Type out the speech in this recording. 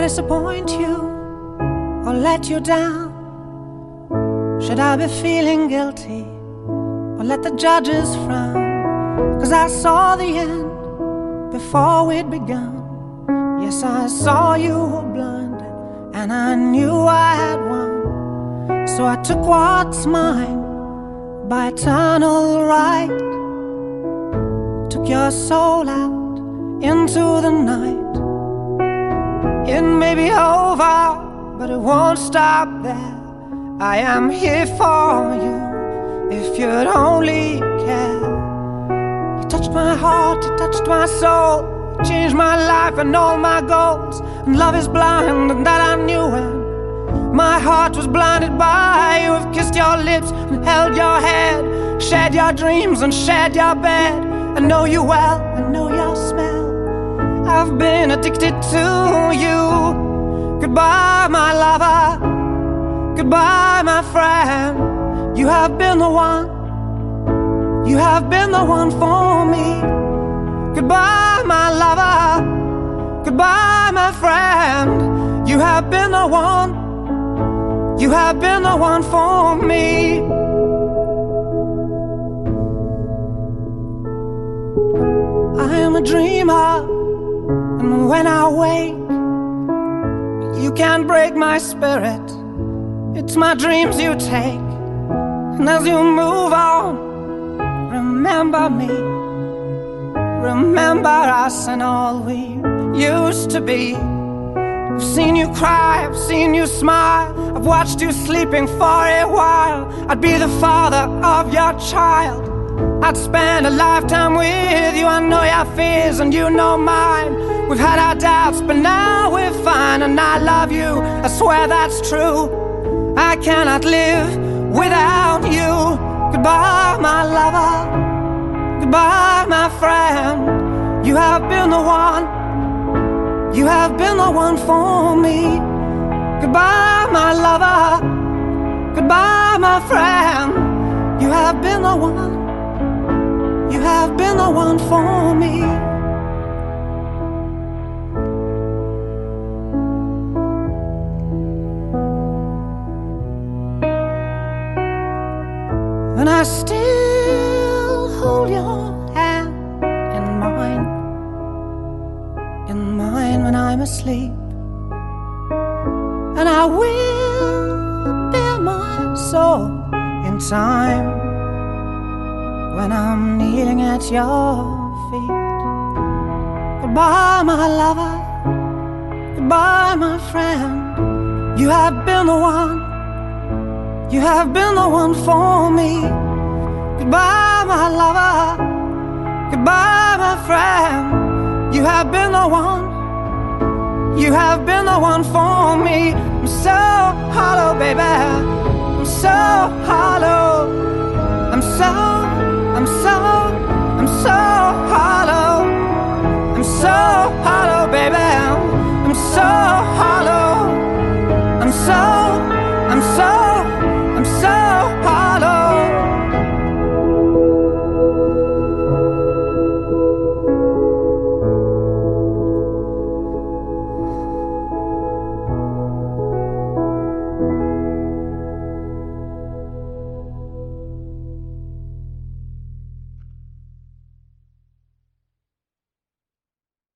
disappoint you or let you down? Should I be feeling guilty or let the judges frown? 'Cause I saw the end before we'd begun. Yes, I saw you were blinded and I knew I had won. So I took what's mine by eternal right, took your soul out into the night. It may be over, but it won't stop there. I am here for you if you'd only care. You touched my heart, you touched my soul, you changed my life and all my goals. And love is blind, and that I knew when my heart was blinded by you. Have kissed your lips and held your head, shared your dreams and shared your bed. I know you well, I know your smell, I've been addicted to you. Goodbye, my lover, goodbye, my friend. You have been the one, you have been the one for me. Goodbye, my lover, goodbye, my friend. You have been the one, you have been the one for me. I am a dreamer, and when I wake, you can't break my spirit. It's my dreams you take, and as you move on, remember me, remember us and all we used to be. I've seen you cry, I've seen you smile, I've watched you sleeping for a while. I'd be the father of your child, I'd spend a lifetime with you. I know your fears and you know mine. We've had our doubts, but now we're fine. And I love you, I swear that's true. I cannot live without you. Goodbye, my lover, goodbye, my friend. You have been the one, you have been the one for me. Goodbye, my lover, goodbye, my friend. You have been the one, you have been the one for me. And I still hold your hand in mine when I'm asleep. And I will bare my soul in time when I'm kneeling at your feet. Goodbye, my lover, goodbye, my friend. You have been the one, you have been the one for me. Goodbye, my lover, goodbye, my friend. You have been the one, you have been the one for me. I'm so hollow, baby, I'm so hollow. I'm so